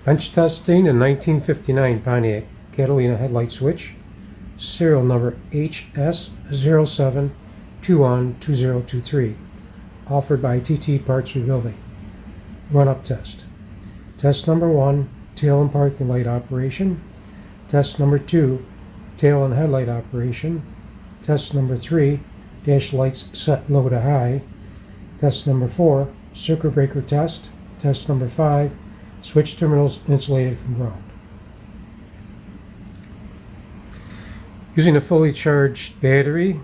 Bench testing a 1959 Pontiac Catalina Headlight switch, serial number HS07212023, offered by TT Parts Rebuilding. Run-up test. Test number 1, tail and parking light operation. Test number 2, tail and headlight operation. Test number 3, dash lights set low to high. Test number 4, circuit breaker test. Test number 5, switch terminals insulated from ground. Using a fully charged battery,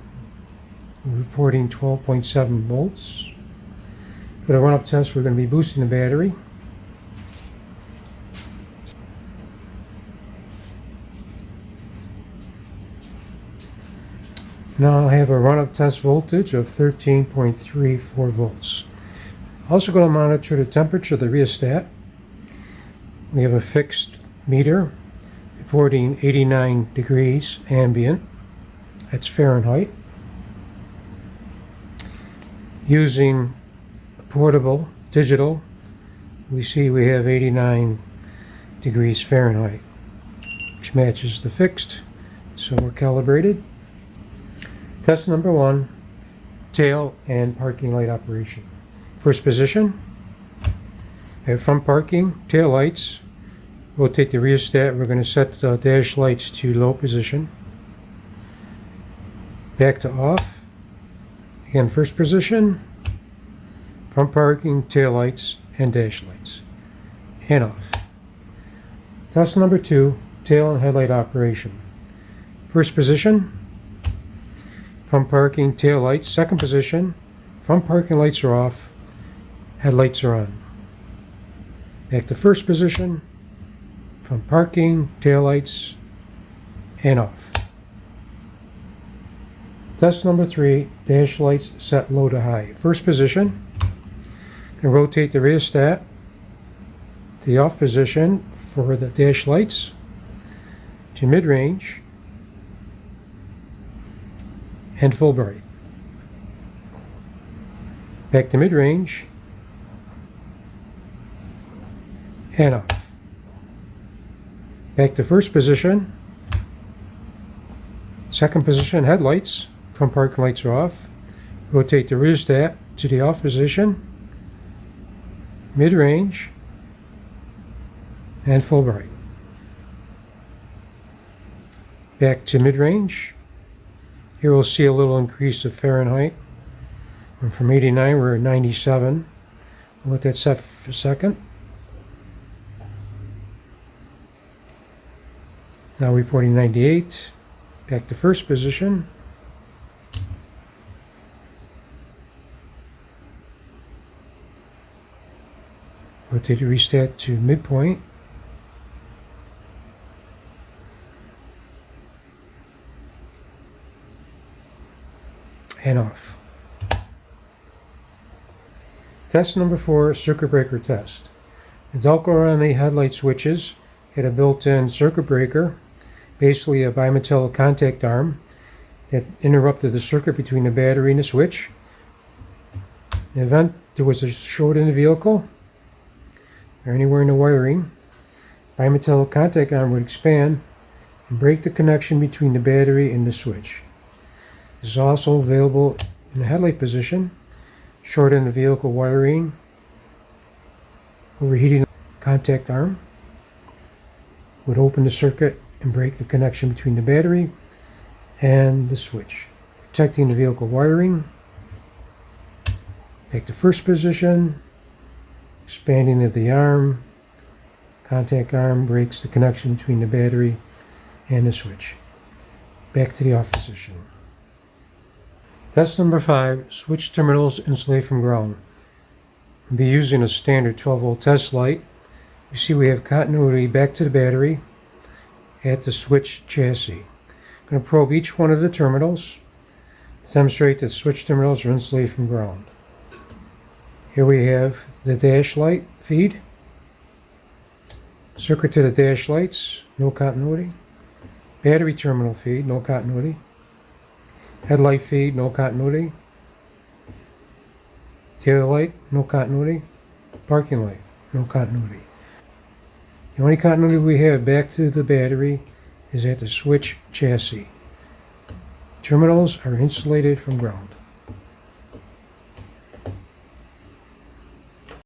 we're reporting 12.7 volts. For the run-up test, we're going to be boosting the battery. Now I have a run-up test voltage of 13.34 volts. Also going to monitor the temperature of the rheostat. We have a fixed meter reporting 89 degrees ambient. That's Fahrenheit. Using portable digital, we see we have 89 degrees Fahrenheit, which matches the fixed, so we're calibrated. Test number 1, tail and parking light operation. First position, we have front parking, tail lights. Rotate the rheostat. We're going to set the dash lights to low position. Back to off. Again, first position, front parking, tail lights, and dash lights. And off. Test number 2, tail and headlight operation. First position, front parking, tail lights. Second position, front parking lights are off, headlights are on. Back to first position, front parking, tail lights, and off. Test number 3, dash lights set low to high. First position, and rotate the rheostat to the off position for the dash lights, to mid-range, and full bright. Back to mid-range, and off. Back to first position, second position, headlights, front parking lights are off. Rotate the rheostat to the off position, mid-range, and full bright. Back to mid-range. Here we'll see a little increase of Fahrenheit. And from 89 we're at 97. I'll let that set for a second. Now reporting 98. Back to first position. Rotate the rheostat to midpoint. And off. Test number 4, circuit breaker test. The Delco on the headlight switches had a built-in circuit breaker, basically a bimetallic contact arm that interrupted the circuit between the battery and the switch. In the event there was a short in the vehicle or anywhere in the wiring, bimetallic contact arm would expand and break the connection between the battery and the switch. This is also available in the headlight position. Short in the vehicle wiring, overheating the contact arm would open the circuit and break the connection between the battery and the switch, protecting the vehicle wiring. Back to first position, expanding of the arm, contact arm breaks the connection between the battery and the switch. Back to the off position. Test number 5, switch terminals insulated from ground. We'll be using a standard 12 volt test light. You see we have continuity back to the battery at the switch chassis. I'm going to probe each one of the terminals to demonstrate that switch terminals are insulated from ground. Here we have the dash light feed. Circuit to the dash lights, no continuity. Battery terminal feed, no continuity. Headlight feed, no continuity. Tail light, no continuity. Parking light, no continuity. The only continuity we have back to the battery is at the switch chassis. Terminals are insulated from ground.